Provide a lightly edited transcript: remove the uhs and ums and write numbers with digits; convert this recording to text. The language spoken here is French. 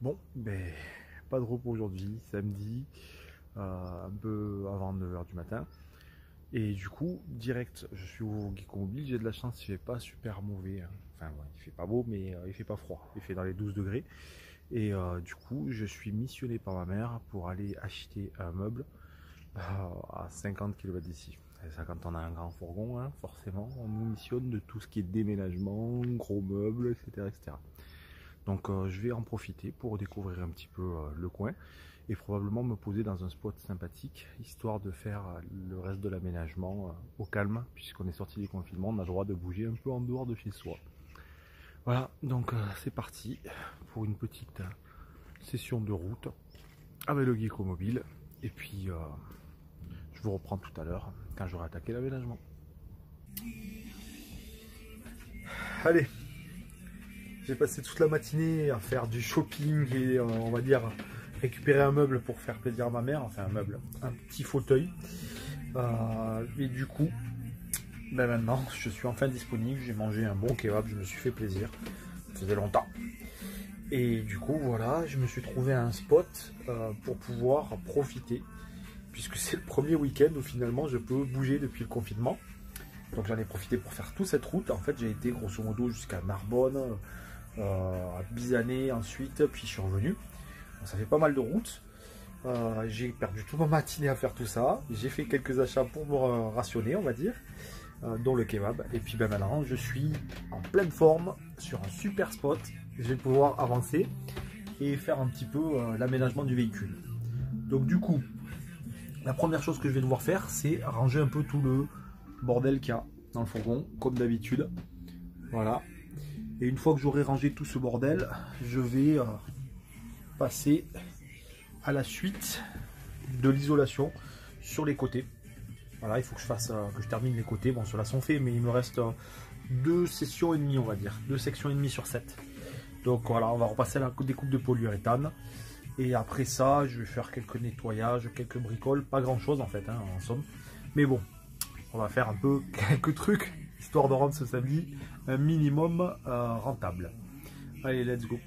Bon, ben, pas de repos aujourd'hui, samedi, un peu avant 9 h du matin. Et du coup, direct, je suis au Geeko Mobile, j'ai de la chance, il fait pas super mauvais, hein. Enfin, ouais, il fait pas beau, mais il fait pas froid, il fait dans les 12 degrés. Et du coup, je suis missionné par ma mère pour aller acheter un meuble à 50 km d'ici. Et ça, quand on a un grand fourgon, hein, forcément, on nous missionne de tout ce qui est déménagement, gros meubles, etc. etc. Donc je vais en profiter pour découvrir un petit peu le coin et probablement me poser dans un spot sympathique, histoire de faire le reste de l'aménagement au calme, puisqu'on est sorti du confinement, on a le droit de bouger un peu en dehors de chez soi. Voilà, donc c'est parti pour une petite session de route avec le Geeko Mobile, et puis je vous reprends tout à l'heure quand j'aurai attaqué l'aménagement. Allez, j'ai passé toute la matinée à faire du shopping et on va dire récupérer un meuble pour faire plaisir à ma mère, enfin un meuble, un petit fauteuil. Et du coup, ben maintenant je suis enfin disponible, j'ai mangé un bon kebab, je me suis fait plaisir, ça faisait longtemps. Et du coup voilà, je me suis trouvé un spot pour pouvoir profiter, puisque c'est le premier week-end où finalement je peux bouger depuis le confinement. Donc j'en ai profité pour faire toute cette route. En fait j'ai été grosso modo jusqu'à Narbonne, à Bizané ensuite, puis je suis revenu. Donc, ça fait pas mal de routes. J'ai perdu toute ma matinée à faire tout ça. J'ai fait quelques achats pour me rationner, on va dire, dont le kebab. Et puis ben, maintenant, je suis en pleine forme sur un super spot. Je vais pouvoir avancer et faire un petit peu l'aménagement du véhicule. Donc du coup, la première chose que je vais devoir faire, c'est ranger un peu tout le bordel qu'il y a dans le fourgon, comme d'habitude. Voilà. Et une fois que j'aurai rangé tout ce bordel, je vais passer à la suite de l'isolation sur les côtés. Voilà, il faut que je fasse, que je termine les côtés. Bon, ceux-là sont faits, mais il me reste 2 sessions et demie, on va dire. 2 sections et demie sur 7. Donc voilà, on va repasser à la découpe de polyuréthane. Et après ça, je vais faire quelques nettoyages, quelques bricoles. Pas grand-chose en fait, hein, en somme. Mais bon, on va faire un peu quelques trucs, histoire de rendre ce samedi un minimum rentable. Allez, let's go.